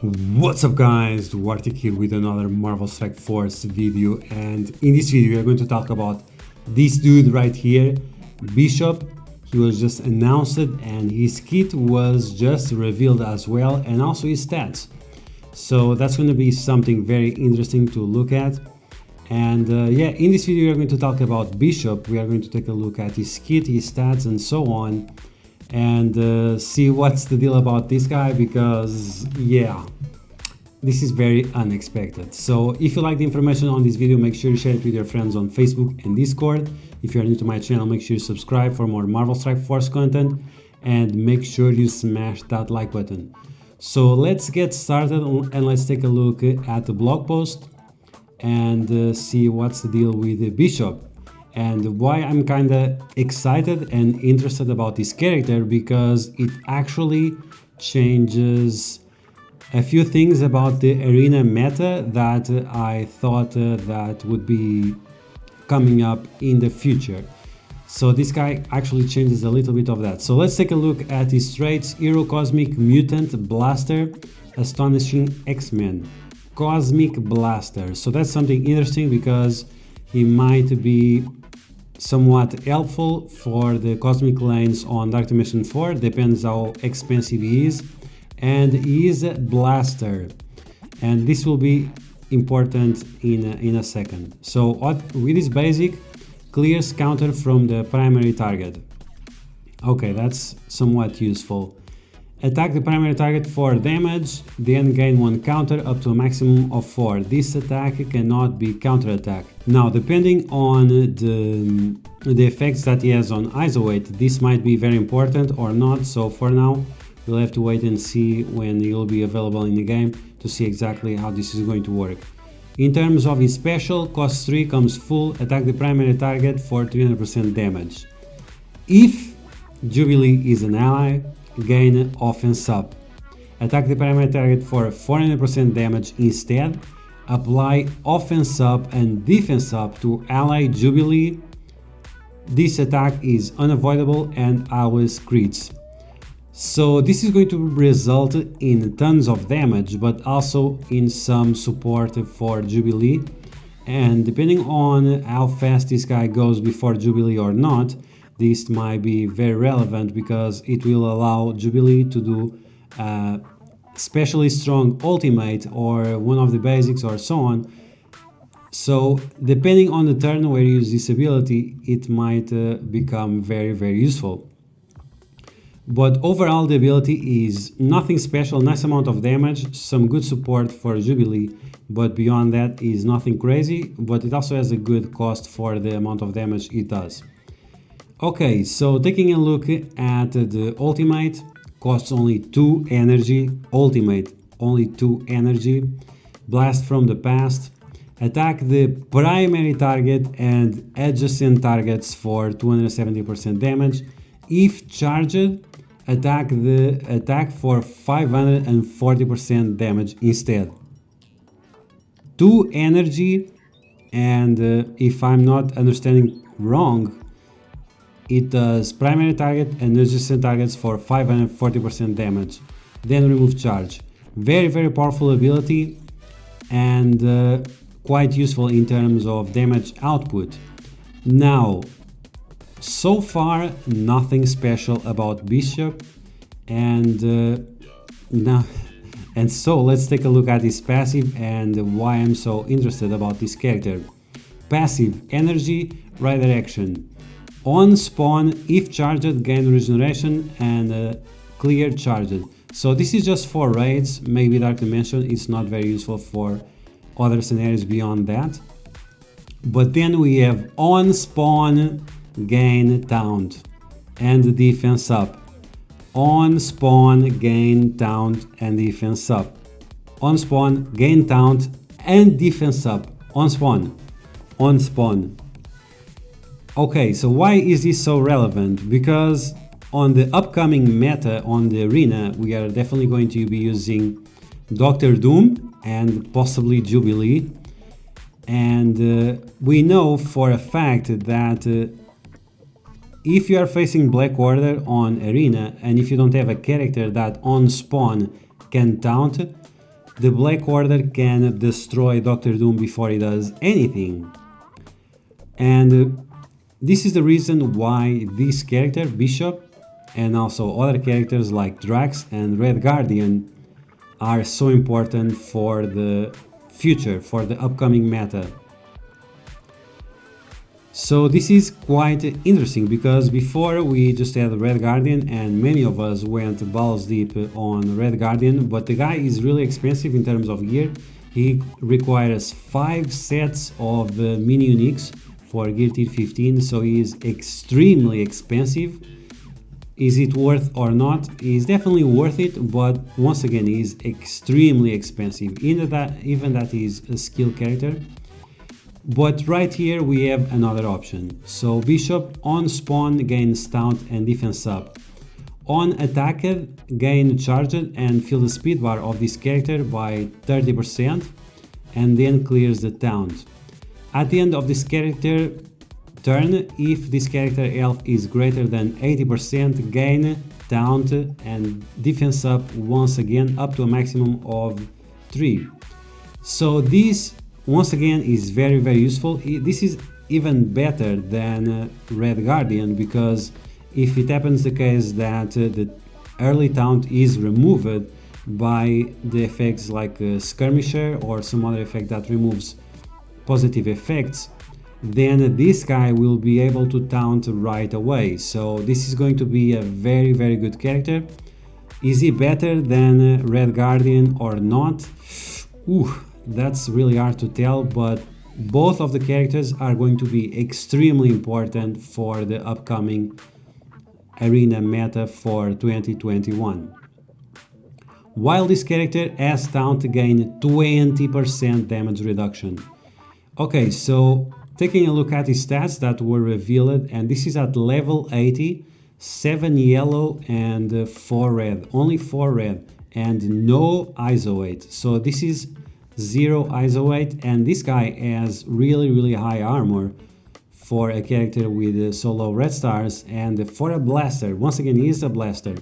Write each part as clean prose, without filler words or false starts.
What's up guys, Duarte here with another Marvel Strike Force video, and in this video we are going to talk about this dude right here, Bishop. He was just announced and his kit was just revealed as well, and also his stats. So that's going to be something very interesting to look at. And yeah, in this video we are going to talk about Bishop. We are going to take a look at his kit, his stats and so on, and see what's the deal about this guy, because yeah, this is very unexpected. So if you like the information on this video, make sure you share it with your friends on Facebook and Discord. If you are new to my channel, make sure you subscribe for more Marvel Strike Force content, and make sure you smash that like button. So let's get started and let's take a look at the blog post and see what's the deal with the Bishop and why I'm kinda excited and interested about this character, because it actually changes a few things about the arena meta that I thought that would be coming up in the future. So this guy actually changes a little bit of that. So let's take a look at his traits. Hero, Cosmic, Mutant, Blaster, Astonishing, X-Men. Cosmic Blaster. So that's something interesting because he might be somewhat helpful for the Cosmic lanes on Dark Dimension 4, depends how expensive he is. And he is a Blaster, and this will be important in a second. So with his basic, clears counter from the primary target. Okay, that's somewhat useful. Attack the primary target for damage, then gain 1 counter up to a maximum of 4. This attack cannot be counter-attack. Now, depending on the effects that he has on Isolate, this might be very important or not. So for now, we'll have to wait and see when he will be available in the game to see exactly how this is going to work. In terms of his special, cost 3, comes full, attack the primary target for 300% damage. If Jubilee is an ally, gain offense up. Attack the primary target for 400% damage instead. Apply offense up and defense up to ally Jubilee. This attack is unavoidable and always crits. So this is going to result in tons of damage, but also in some support for Jubilee. And depending on how fast this guy goes before Jubilee or not, this might be very relevant, because it will allow Jubilee to do especially strong ultimate or one of the basics or so on. So depending on the turn where you use this ability, it might become very useful. But overall the ability is nothing special, nice amount of damage, some good support for Jubilee, but beyond that is nothing crazy, but it also has a good cost for the amount of damage it does. Okay, so taking a look at the ultimate, costs only 2 energy, ultimate only 2 energy, blast from the past, attack the primary target and adjacent targets for 270% damage. If charged, attack for 540% damage instead. 2 energy, and if I'm not understanding wrong, it does primary target and adjacent targets for 540% damage, then remove charge. Very powerful ability, and quite useful in terms of damage output. Now, so far nothing special about Bishop, and so let's take a look at his passive and why I'm so interested about this character. Passive, energy, right direction. On spawn, if charged, gain regeneration and clear charged. So this is just for raids, maybe Dark Dimension. It's not very useful for other scenarios beyond that. But then we have on spawn, gain taunt and defense up. On spawn, gain taunt and defense up. On spawn, gain taunt and defense up. On spawn. On spawn. Okay, so why is this so relevant? Because on the upcoming meta on the arena, we are definitely going to be using Doctor Doom and possibly Jubilee. And we know for a fact that if you are facing Black Order on Arena, and if you don't have a character that on spawn can taunt, the Black Order can destroy Doctor Doom before he does anything. And this is the reason why this character, Bishop, and also other characters like Drax and Red Guardian are so important for the future, for the upcoming meta. So this is quite interesting because before we just had Red Guardian and many of us went balls deep on Red Guardian, but the guy is really expensive in terms of gear. He requires 5 sets of mini uniques for Gear Tier 15, so he is extremely expensive. Is it worth or not? It's definitely worth it, but once again, he's extremely expensive, even that he's a skill character. But right here we have another option. So Bishop on spawn gains stout and defense up. On attack gain charged and fill the speed bar of this character by 30% and then clears the taunt. At the end of this character turn, if this character health is greater than 80%, gain taunt and defense up once again up to a maximum of 3. So this once again is very useful. This is even better than Red Guardian, because if it happens the case that the early taunt is removed by the effects like Skirmisher or some other effect that removes positive effects, then this guy will be able to taunt right away. So this is going to be a very good character. Is he better than Red Guardian or not? That's really hard to tell, but both of the characters are going to be extremely important for the upcoming arena meta for 2021. While this character has taunt gain 20% damage reduction. Okay, so taking a look at his stats that were revealed, and this is at level 80, 7 yellow and 4 red, only 4 red and no ISO 8. So this is 0 ISO 8, and this guy has really high armor for a character with so low red stars, and for a blaster, once again he is a blaster.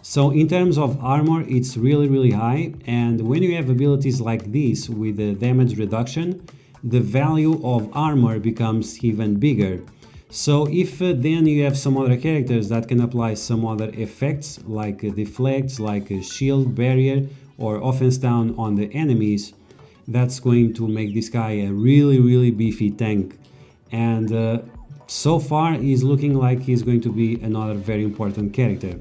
So in terms of armor it's really high, and when you have abilities like this with the damage reduction, the value of armor becomes even bigger. So if then you have some other characters that can apply some other effects like deflects, like a shield barrier or offense down on the enemies, that's going to make this guy a really beefy tank. And so far he's looking like he's going to be another very important character.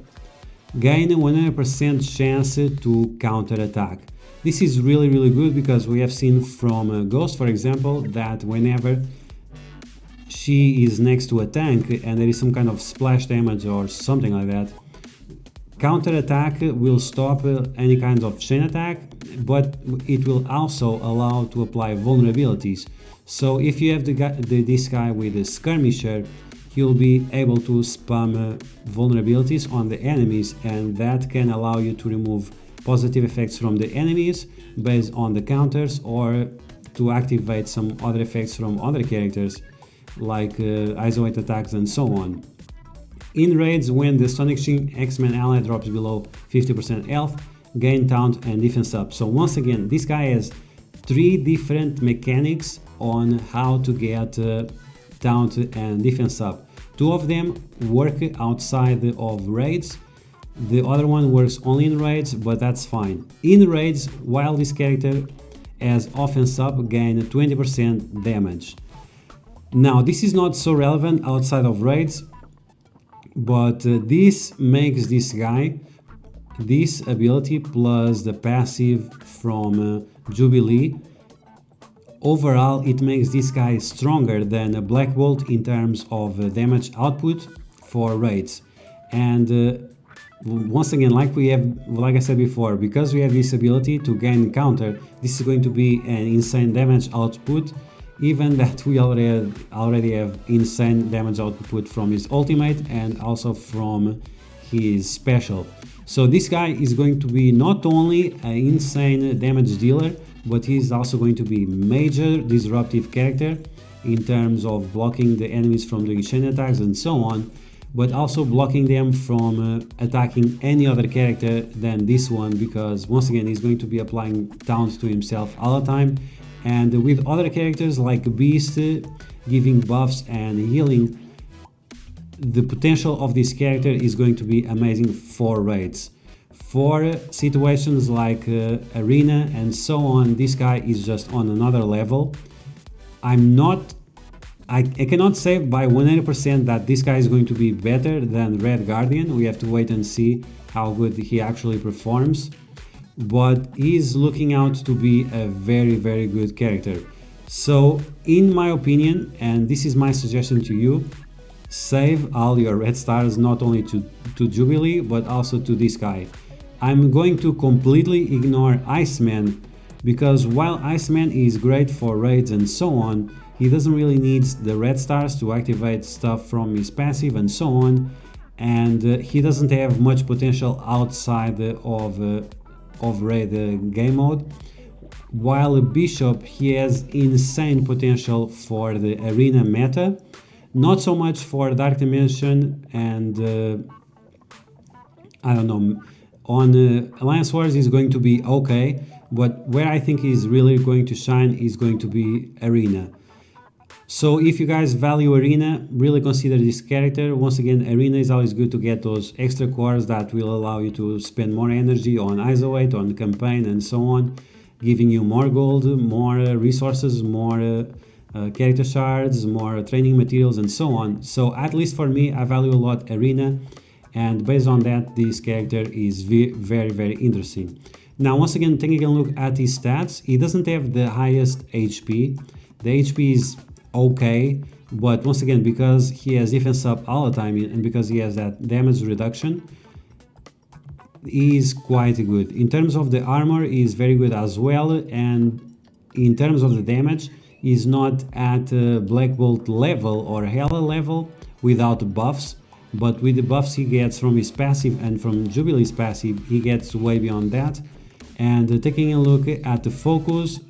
Gain 100% chance to counter attack. This is really good because we have seen from Ghost, for example, that whenever she is next to a tank and there is some kind of splash damage or something like that, counter attack will stop any kind of chain attack, but it will also allow to apply vulnerabilities. So if you have this guy with a skirmisher, he'll be able to spam vulnerabilities on the enemies, and that can allow you to remove positive effects from the enemies based on the counters, or to activate some other effects from other characters like isolate attacks and so on. In raids, when the Astonishing X-Men ally drops below 50% health, gain taunt and defense up. So once again, this guy has 3 different mechanics on how to get taunt and defense up. 2 of them work outside of raids. The other one works only in raids, but that's fine. In raids, while this character has offense up, gain 20% damage. Now, this is not so relevant outside of raids, but this makes this guy, this ability plus the passive from Jubilee, overall it makes this guy stronger than a Black Bolt in terms of damage output for raids. And once again, like I said before, because we have this ability to gain counter, this is going to be an insane damage output, even that we already have insane damage output from his ultimate and also from his special. So this guy is going to be not only an insane damage dealer, but he's also going to be major disruptive character in terms of blocking the enemies from doing chain attacks and so on. but also blocking them from attacking any other character than this one, because once again he's going to be applying taunts to himself all the time. And with other characters like Beast giving buffs and healing, the potential of this character is going to be amazing for raids. For situations like arena and so on, this guy is just on another level. I cannot say by 100% that this guy is going to be better than Red Guardian. We have to wait and see how good he actually performs, but he's looking out to be a very, very good character. So in my opinion, and this is my suggestion to you, save all your red stars, not only to Jubilee but also to this guy. I'm going to completely ignore Iceman, because while Iceman is great for raids and so on, he doesn't really need the red stars to activate stuff from his passive and so on, and he doesn't have much potential outside of raid game mode. While Bishop, he has insane potential for the arena meta, not so much for Dark Dimension, and I don't know, on Alliance Wars is going to be okay, but where I think he's really going to shine is going to be arena. So if you guys value arena, really consider this character. Once again, arena is always good to get those extra cores that will allow you to spend more energy on ISO 8, on campaign and so on, giving you more gold, more resources, more character shards, more training materials and so on. So at least for me, I value a lot arena, and based on that, this character is very, very interesting. Now, once again, taking a look at his stats, he doesn't have the highest HP. The HP is okay, but once again, because he has defense up all the time and because he has that damage reduction, he is quite good. In terms of the armor, he is very good as well, and in terms of the damage, he's not at Black Bolt level or Hela level without buffs, but with the buffs he gets from his passive and from Jubilee's passive, he gets way beyond that. And taking a look at the focus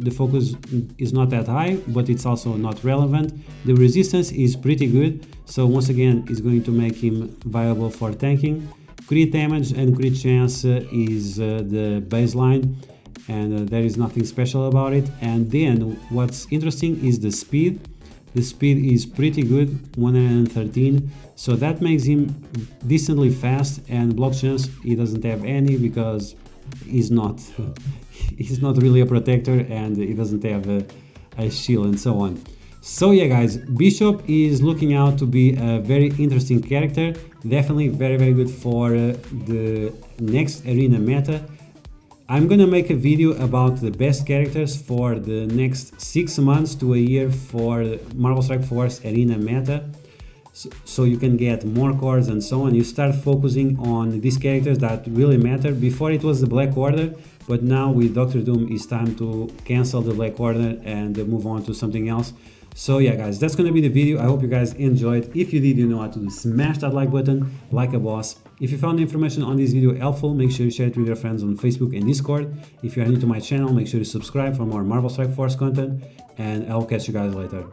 is not that high, but it's also not relevant. The resistance is pretty good, so once again, it's going to make him viable for tanking. Crit damage and crit chance is the baseline, and there is nothing special about it. And then what's interesting is the speed. The speed is pretty good, 113, so that makes him decently fast, and block chance he doesn't have any because he's not really a protector and he doesn't have a shield and so on. So yeah guys, Bishop is looking out to be a very interesting character, definitely very, very good for the next arena meta. I'm gonna make a video about the best characters for the next 6 months to a year for Marvel Strike Force arena meta, so you can get more cores and so on. You start focusing on these characters that really matter. Before it was the Black Order, but now with Doctor Doom it's time to cancel the Black Order and move on to something else. So yeah guys, that's gonna be the video. I hope you guys enjoyed. If you did, you know what to do. Smash that like button like a boss. If you found the information on this video helpful, make sure you share it with your friends on Facebook and Discord. If you are new to my channel, make sure to subscribe for more Marvel Strike Force content, and I'll catch you guys later.